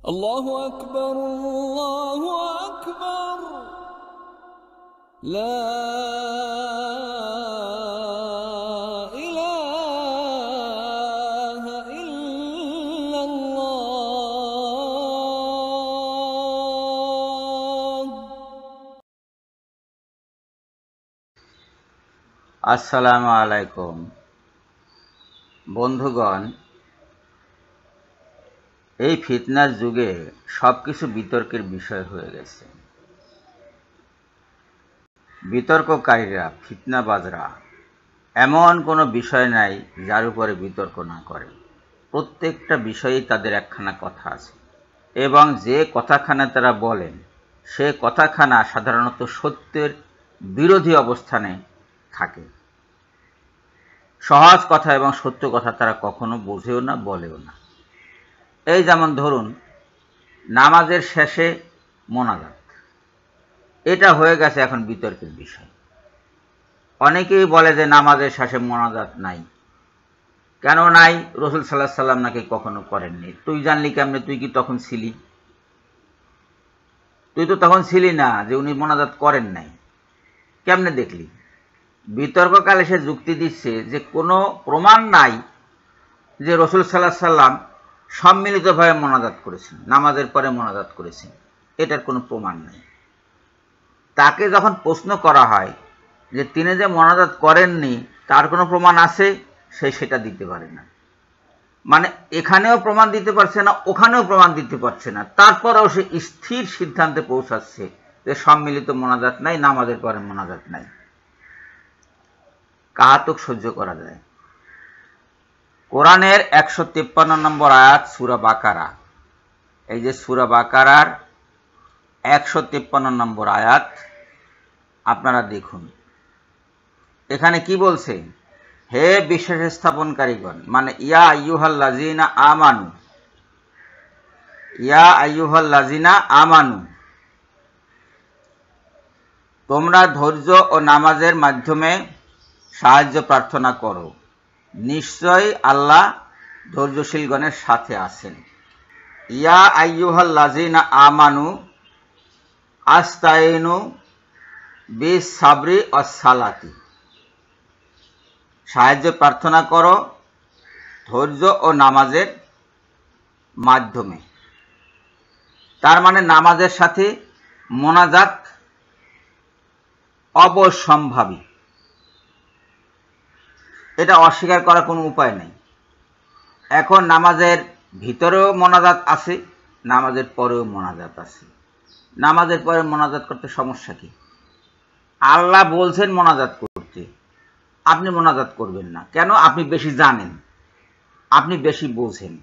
الله أكبر الله أكبر لا إله إلا الله আসসালামু আলাইকুম বন্ধুগণ, এই ফিতনার যুগে সবকিছু বিতর্কের বিষয় হয়ে গেছে। বিতর্ককারীরা, ফিতনাবাজরা এমন কোনো বিষয় নাই যার উপরে বিতর্ক না করে। প্রত্যেকটা বিষয়েই তাদের একখানা কথা আছে, এবং যে কথাখানা তারা বলেন সে কথাখানা সাধারণত সত্যের বিরোধী অবস্থানে থাকে। সহজ কথা এবং সত্য কথা তারা কখনো বোঝেও না, বলেও না। এই যেমন ধরুন, নামাজের শেষে মোনাজাত, এটা হয়ে গেছে এখন বিতর্কের বিষয়। অনেকেই বলে যে নামাজের শেষে মোনাজাত নাই। কেন নাই? রাসূল সাল্লাল্লাহু আলাইহি সাল্লাম নাকি কখনো করেননি। তুই জানলি কেমনে? তুই কি তখন ছিলি? তুই তো তখন ছিলি না যে উনি মোনাজাত করেন নাই, কেমনে দেখলি? বিতর্ককালে সে যুক্তি দিচ্ছে যে কোনো প্রমাণ নাই যে রাসূল সাল্লাল্লাহু আলাইহি সাল্লাম সম্মিলিতভাবে মোনাজাত করেছেন, নামাজের পরে মোনাজাত করেছেন, এটার কোনো প্রমাণ নেই। তাকে যখন প্রশ্ন করা হয় যে তিনি যে মোনাজাত করেননি তার কোনো প্রমাণ আছে, সে সেটা দিতে পারে না। মানে এখানেও প্রমাণ দিতে পারছে না, ওখানেও প্রমাণ দিতে পারছে না, তারপরেও সে স্থির সিদ্ধান্তে পৌঁছাচ্ছে যে সম্মিলিত মোনাজাত নাই, নামাজের পরে মোনাজাত নাই। কাহাতক সহ্য করা যায়? কোরআনের 153 নম্বর আয়াত, সূরা বাকারা। এই যে সূরা বাকারার 153 নম্বর আয়াত আপনারা দেখুন, এখানে কি বলছে? হে বিশ্বাস স্থাপনকারীগণ, মানে ইয়া আইয়ুহাল্লাযিনা আমানু, ইয়া আইয়ুহাল্লাযিনা আমানু, তোমরা ধৈর্য ও নামাজের মাধ্যমে সাহায্য প্রার্থনা করো, নিশ্চয়ই আল্লাহ ধৈর্যশীলগণের সাথে আছেন। ইয়া আইয়ুহাল্লাযিনা আমানু আস্তাইনু বিস সাবরি ওয়াস সালাতি, সাহায্য প্রার্থনা করো ধৈর্য ও নামাজের মাধ্যমে। তার মানে নামাজের সাথে মোনাজাত অবশ্যম্ভাবী, এটা অস্বীকার করার কোনো উপায় নেই। এখন নামাজের ভিতরেও মোনাজাত আছে, নামাজের পরেও মোনাজাত আছে। নামাজের পরে মোনাজাত করতে সমস্যা কি? আল্লাহ বলছেন মোনাজাত করতে, আপনি মোনাজাত করবেন না কেন? আপনি বেশি জানেন, আপনি বেশি বোঝেন।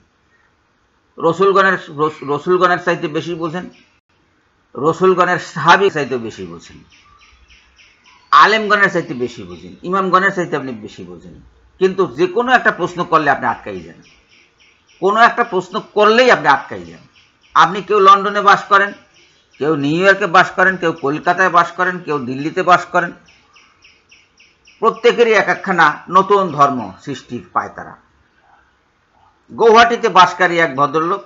রসুলগণের চাইতে বেশি বোঝেন, রসুলগণের সাহাবী চাইতে বেশি বোঝেন, আলেমগণের চাইতে বেশি বোঝেন, ইমামগণের চাইতে আপনি বেশি বোঝেন। কিন্তু যে কোনো একটা প্রশ্ন করলে আপনি আটকাই যান, কোনো একটা প্রশ্ন করলেই আপনি আটকাই যান। আপনি কেউ লন্ডনে বাস করেন, কেউ নিউ ইয়র্কে বাস করেন, কেউ কলকাতায় বাস করেন, কেউ দিল্লিতে বাস করেন, প্রত্যেকেরই এক একখানা নতুন ধর্ম সৃষ্টি পায় তারা। গৌহাটিতে বাসকারী এক ভদ্রলোক,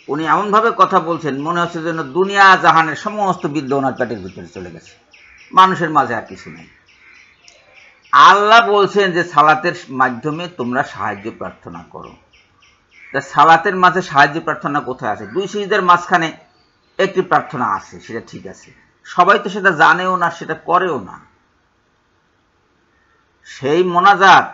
উনি এমনভাবে কথা বলছেন মনে হচ্ছে যেন দুনিয়া জাহানের সমস্ত বিদ্যা ওনার পেটের ভিতরে চলে গেছে, মানুষের মাঝে আর কিছু নেই। আল্লাহ বলছেন যে সালাতের মাধ্যমে তোমরা সাহায্য প্রার্থনা করো। তা সালাতের মাঝে সাহায্য প্রার্থনা কোথায় আছে? দুই সিজদার মাঝখানে একটি প্রার্থনা আছে, সেটা ঠিক আছে, সবাই তো সেটা জানেও না, সেটা করেও না। সেই মোনাজাত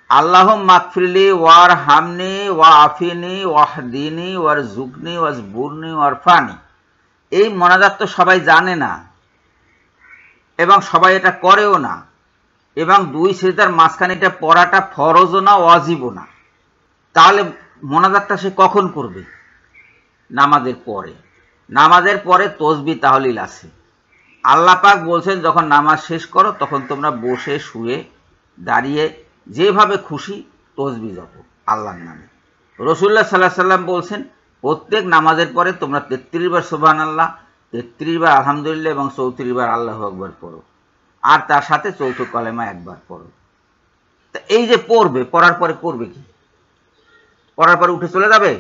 আল্লাহ মাগফিরলি ওয়ার হামনি ওয়া আফিনি ওয়াহদিনি ওয়ার জুকনি ওয়াজবুরনি ওয়ারফানি, এই মোনাজাত তো সবাই জানে না এবং সবাই এটা করেও না, এবং দুই সিজদার মাঝখানে এটা পড়াটা ফরজও না, ওয়াজিবও না। তাহলে মোনাজাতটা সে কখন করবে? নামাজের পরে। নামাজের পরে তসবিহ তাহলিল আছে। আল্লাহ পাক বলছেন যখন নামাজ শেষ করো তখন তোমরা বসে শুয়ে দাঁড়িয়ে যেভাবে খুশি তসবিহ জপো আল্লাহর নামে। রাসূলুল্লাহ সাল্লাল্লাহু আলাইহি সাল্লাম বলছেন প্রত্যেক নামাজের পরে তোমরা 33 বার সুবহানাল্লাহ, 33 বার আলহামদুলিল্লাহ এবং 34 বার আল্লাহু আকবার পড়ো, আর তার সাথে চৌথ কলেমা একবার পড়ো। তা এই যে পড়বে, পড়ার পরে করবে কি? পড়ার পরে উঠে চলে যাবে?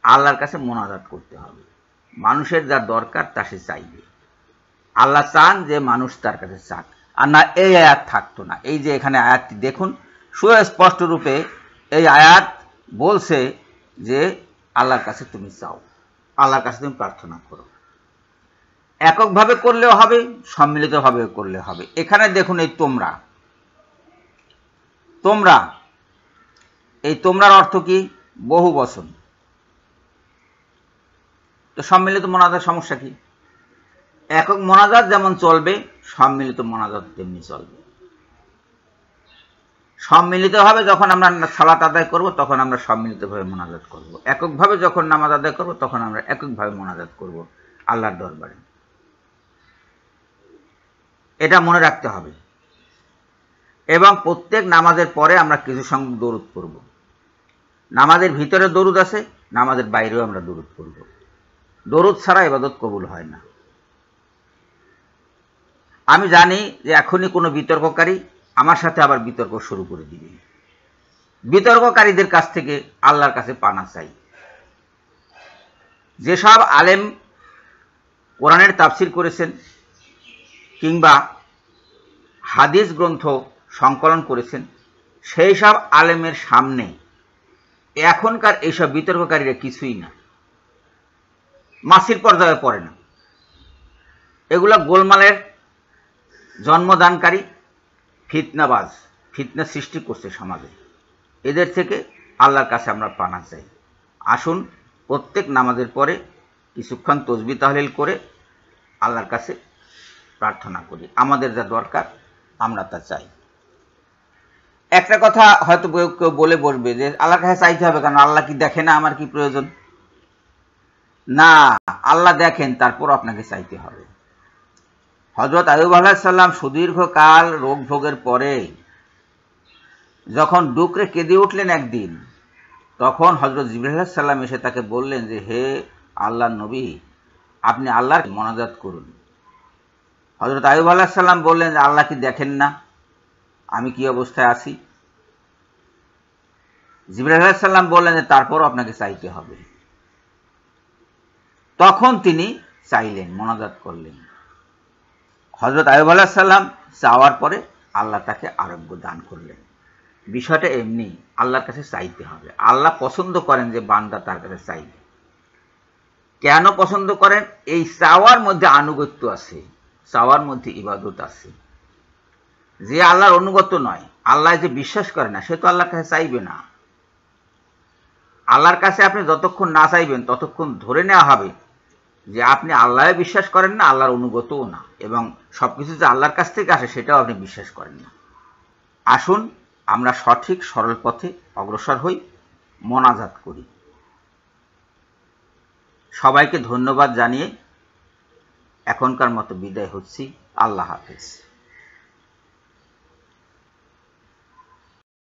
আল্লাহর কাছে মোনাজাত করতে হবে। মানুষের যা দরকার তা সে চাইবে। আল্লাহ চান যে মানুষ তার কাছে চাক, আর না এই আয়াত থাকতো না। এই যে এখানে আয়াতটি দেখুন, সুস্পষ্ট রূপে এই আয়াত বলছে যে আল্লাহর কাছে তুমি চাও, আল্লাহর কাছে তুমি প্রার্থনা করো। এককভাবে করলেও হবে, সম্মিলিতভাবে করলে হবে। এখানে দেখুন এই তোমরা, তোমরা, এই তোমরার অর্থ কি? বহু বচন। তো সম্মিলিত মোনাজাত সমস্যা কি? একক মোনাজাত যেমন চলবে, সম্মিলিত মোনাজাত তেমনি চলবে। সম্মিলিতভাবে যখন আমরা সালাত আদায় করব তখন আমরা সম্মিলিতভাবে মোনাজাত করব, এককভাবে যখন নামাজ আদায় করব তখন আমরা এককভাবে মোনাজাত করব আল্লাহর দরবারে। এটা মনে রাখতে হবে। এবং প্রত্যেক নামাজের পরে আমরা কিছু সংখ্যক দরুদ পড়ব। নামাজের ভিতরে দরুদ আছে, নামাজের বাইরেও আমরা দরুদ পড়ব। দরুদ ছাড়া ইবাদত কবুল হয় না। আমি জানি যে এখনই কোনো বিতর্ককারী আমার সাথে আবার বিতর্ক শুরু করে দিবে। বিতর্ককারীদের কাছ থেকে আল্লাহর কাছে পানা চাই। যেসব আলেম কোরআনের তাফসির করেছেন কিংবা হাদিস গ্রন্থ সংকলন করেছেন, সেই সব আলেমের সামনে এখনকার এইসব বিতর্ককারীরা কিছুই না, মাসির পর্যায়ে পড়ে না। এগুলো গোলমালের জন্মদানকারী, ফিতনাবাজ, ফিতনা সৃষ্টি করছে সমাজে। এদের থেকে আল্লাহর কাছে আমরা পানা চাই। আসুন প্রত্যেক নামাজের পরে কিছুক্ষণ তসবিহ তাহলিল করে আল্লাহর কাছে প্রার্থনা করি। আমাদের যা দরকার আমরা তা চাই। একটা কথা হয়তো কেউ বলে বসবে যে আল্লাহর কাছে চাইতে হবে কেন? আল্লাহ কি দেখে না আমার কি প্রয়োজন? না, আল্লাহ দেখেন, তারপর আপনাকে চাইতে হবে। হযরত আইয়ুব আলাইহিস সালাম সুদীর্ঘকাল রোগ ভোগের পরে যখন ডুকরে কেঁদে উঠলেন একদিন, তখন হযরত জিবরাইল আলাইহিস সালাম এসে তাকে বললেন যে হে আল্লাহর নবী, আপনি আল্লাহর মোনাজাত করুন। হযরত আইয়ুব আলাইহিস সালাম বললেন যে আল্লাহ কি দেখেন না আমি কি অবস্থায় আছি? জিবরাইল আলাইহিস সালাম বললেন যে তারপরও আপনাকে চাইতে হবে। তখন তিনি চাইলেন, মোনাজাত করলেন। হযরত আইয়ুব আলাইহিস সালাম চাওয়ার পরে আল্লাহ তাকে আরোগ্য দান করলেন। বিষয়টা এমনি, আল্লাহর কাছে চাইতে হবে। আল্লাহ পছন্দ করেন যে বান্দা তার কাছে চাইবে। কেন পছন্দ করেন? এই চাওয়ার মধ্যে আনুগত্য আছে, চাওয়ার মধ্যে ইবাদত আছে। যে আল্লাহর অনুগত নয়, আল্লাহ যে বিশ্বাস করে না, সে তো আল্লাহর কাছে চাইবে না। আল্লাহর কাছে আপনি যতক্ষণ না চাইবেন ততক্ষণ ধরে নেওয়া হবে যে আপনি আল্লাহ বিশ্বাস করেন না, আল্লাহর অনুগতও না, এবং সবকিছু যে আল্লাহর কাছ থেকে আসে সেটাও আপনি বিশ্বাস করেন না। আসুন আমরা সঠিক সরল পথে অগ্রসর হই, মোনাজাত করি। সবাইকে ধন্যবাদ জানিয়ে এখনকার মতো বিদায় হচ্ছি। আল্লাহ হাফেজ।